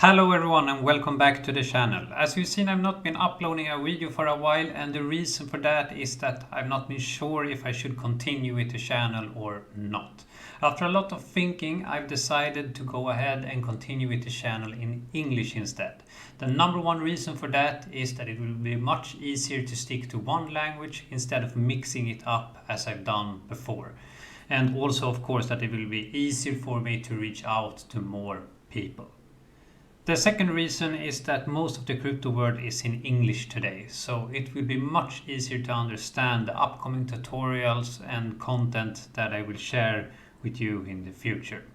Hello everyone and welcome back to the channel. As you've seen, I've not been uploading a video for a while, and the reason for that is that I've not been sure if I should continue with the channel or not. After a lot of thinking, I've decided to go ahead and continue with the channel in English instead. The number one reason for that is that it will be much easier to stick to one language instead of mixing it up as I've done before. And also, of course, that it will be easier for me to reach out to more people. The second reason is that most of the crypto world is in English today, so it will be much easier to understand the upcoming tutorials and content that I will share with you in the future.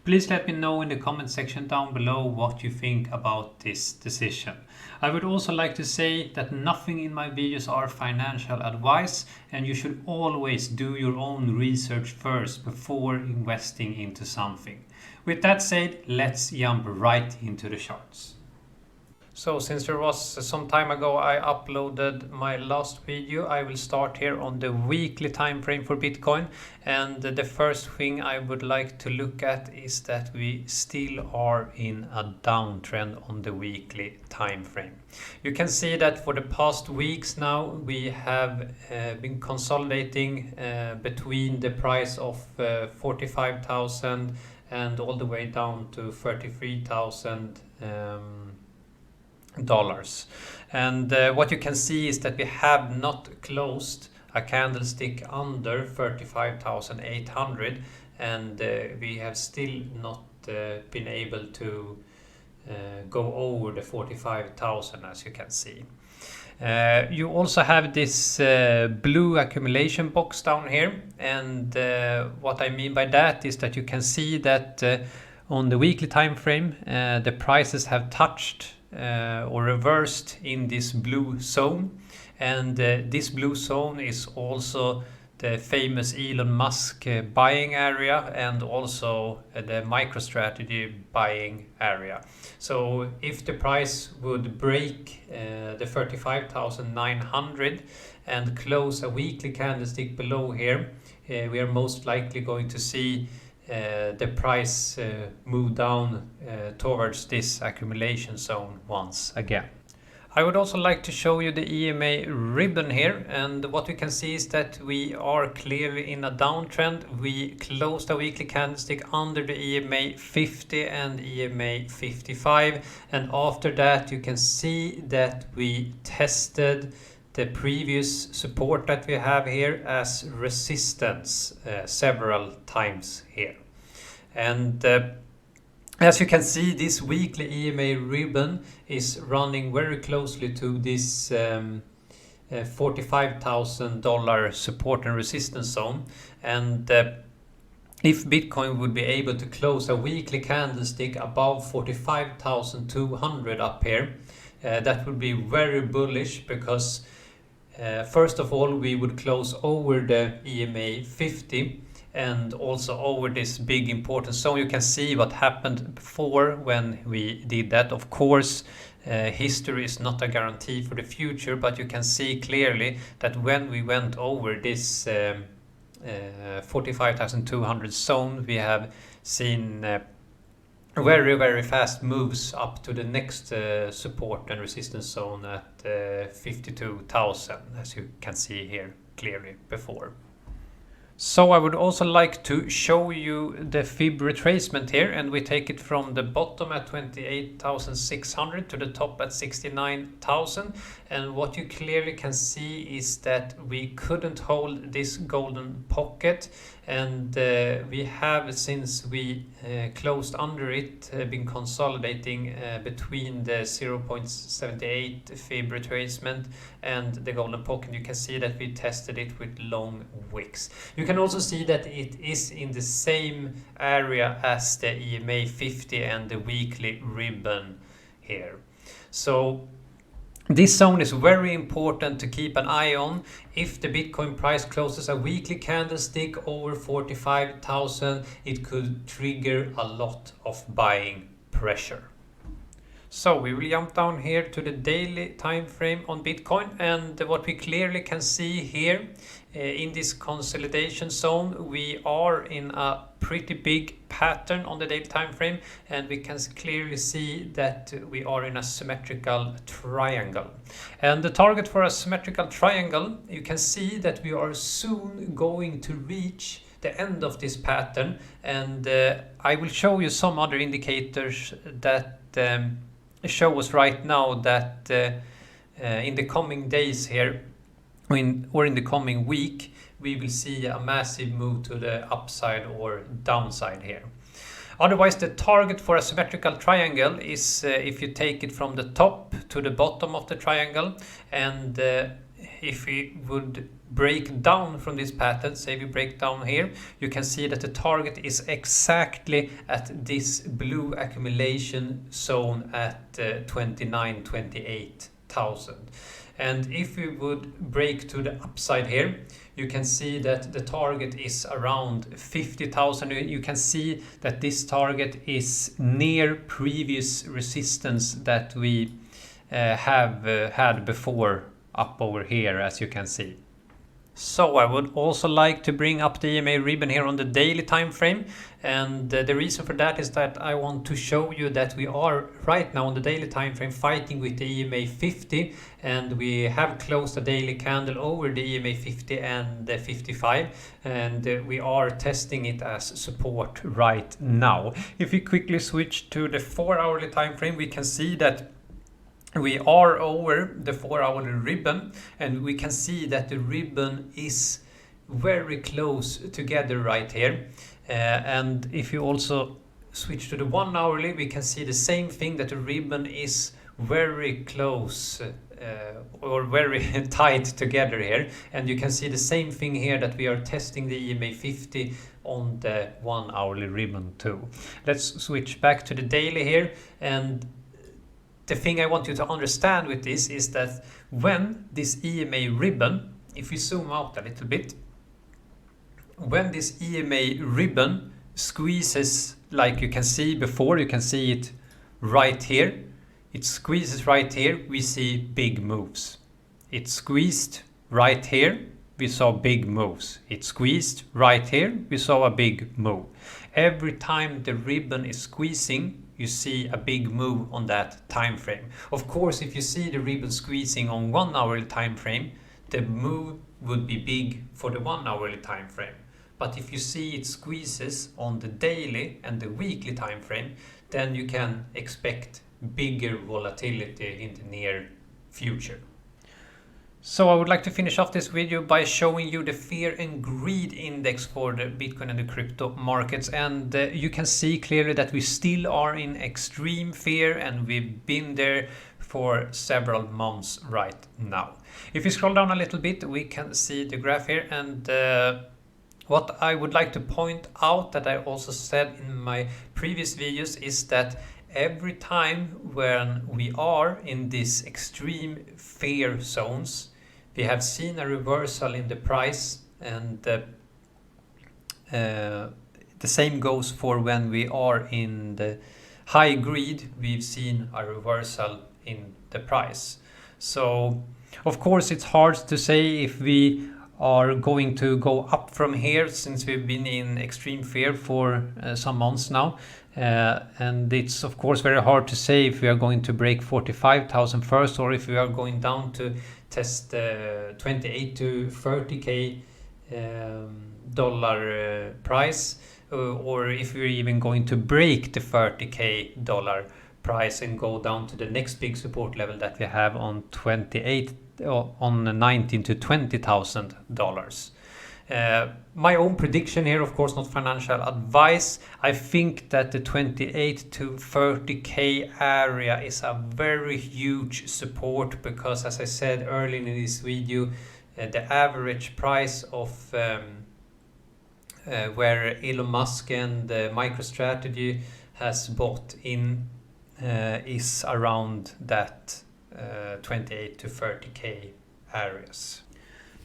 Please let me know in the comment section down below what you think about this decision. I would also like to say that nothing in my videos are financial advice, and you should always do your own research first before investing into something. With that said, let's jump right into the charts. So since there was some time ago I uploaded my last video, I will start here on the weekly time frame for Bitcoin. And the first thing I would like to look at is that we still are in a downtrend on the weekly time frame. You can see that for the past weeks now we have been consolidating between the price of 45,000 and all the way down to $33,000. And what you can see is that we have not closed a candlestick under 35,800, and we have still not been able to go over the 45,000, as you can see. You also have this blue accumulation box down here, and what I mean by that is that you can see that on the weekly time frame the prices have touched or reversed in this blue zone, and this blue zone is also the famous Elon Musk buying area and also the MicroStrategy buying area. So if the price would break the 35,900 and close a weekly candlestick below here, we are most likely going to see the price move down towards this accumulation zone once again. I would also like to show you the EMA ribbon here, and what we can see is that we are clearly in a downtrend. We closed a weekly candlestick under the EMA 50 and EMA 55, and after that you can see that we tested the previous support that we have here as resistance several times here. And as you can see, this weekly EMA ribbon is running very closely to this $45,000 support and resistance zone. And if Bitcoin would be able to close a weekly candlestick above 45,200 up here, that would be very bullish, because first of all we would close over the EMA 50 and also over this big important zone. You can see what happened before when we did that. Of course, history is not a guarantee for the future, but you can see clearly that when we went over this 45,200 zone, we have seen very fast moves up to the next support and resistance zone at 52,000, as you can see here clearly before. So I would also like to show you the fib retracement here, and we take it from the bottom at 28,600 to the top at 69,000, and what you clearly can see is that we couldn't hold this golden pocket, and we have, since we closed under it, been consolidating between the 0.78 fib retracement and the golden pocket. You can see that we tested it with long wicks. You can also see that it is in the same area as the EMA 50 and the weekly ribbon here. So this zone is very important to keep an eye on. If the Bitcoin price closes a weekly candlestick over 45,000, it could trigger a lot of buying pressure. So we will jump down here to the daily time frame on Bitcoin, and what we clearly can see here in this consolidation zone, we are in a pretty big pattern on the daily time frame, and we can clearly see that we are in a symmetrical triangle. And the target for a symmetrical triangle, you can see that we are soon going to reach the end of this pattern, and I will show you some other indicators that show us right now that in the coming days here, or in the coming week, we will see a massive move to the upside or downside here. Otherwise, the target for a symmetrical triangle is if you take it from the top to the bottom of the triangle, and if we would break down from this pattern, say we break down here, you can see that the target is exactly at this blue accumulation zone at 28,000. And if we would break to the upside here, you can see that the target is around 50,000. You can see that this target is near previous resistance that we have had before up over here, as you can see. So I would also like to bring up the EMA ribbon here on the daily time frame, and the reason for that is that I want to show you that we are right now on the daily time frame fighting with the EMA 50, and we have closed a daily candle over the EMA 50 and the 55, and we are testing it as support right now. If we quickly switch to the 4-hourly time frame, we can see that we are over the 4-hourly ribbon, and we can see that the ribbon is very close together right here. And if you also switch to the 1-hourly, we can see the same thing, that the ribbon is very close or very tight together here. And you can see the same thing here, that we are testing the EMA 50 on the 1-hourly ribbon too. Let's switch back to the daily here, and the thing I want you to understand with this is that when this EMA ribbon, if we zoom out a little bit, when this EMA ribbon squeezes, like you can see before, you can see it right here, it squeezes right here, we see big moves. It squeezed right here, we saw big moves. It squeezed right here, we saw a big move. Every time the ribbon is squeezing, you see a big move on that time frame. Of course, if you see the ribbon squeezing on 1-hourly time frame, the move would be big for the 1-hourly time frame. But if you see it squeezes on the daily and the weekly time frame, then you can expect bigger volatility in the near future. So I would like to finish off this video by showing you the fear and greed index for the Bitcoin and the crypto markets, and you can see clearly that we still are in extreme fear, and we've been there for several months right now. If we scroll down a little bit, we can see the graph here, and what I would like to point out, that I also said in my previous videos, is that every time when we are in these extreme fear zones, we have seen a reversal in the price, and the same goes for when we are in the high greed, we've seen a reversal in the price. So of course it's hard to say if we are going to go up from here, since we've been in extreme fear for some months now. And it's of course very hard to say if we are going to break 45,000 first, or if we are going down to test 28 to 30k dollar price, or if we're even going to break the 30k dollar price and go down to the next big support level that we have on 19 to 20,000 dollars. My own prediction here, of course not financial advice, I think that the 28 to 30k area is a very huge support, because as I said earlier in this video, the average price of where Elon Musk and MicroStrategy has bought in is around that 28 to 30k areas.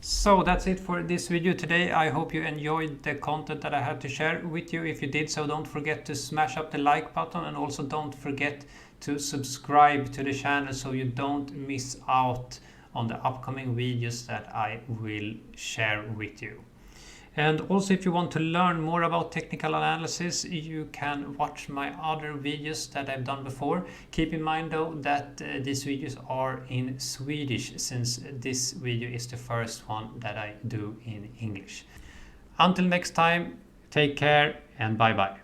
So that's it for this video today. I hope you enjoyed the content that I had to share with you. If you did so, don't forget to smash up the like button, and also don't forget to subscribe to the channel so you don't miss out on the upcoming videos that I will share with you. And also, if you want to learn more about technical analysis, you can watch my other videos that I've done before. Keep in mind though that these videos are in Swedish, since this video is the first one that I do in English. Until next time, take care and bye bye.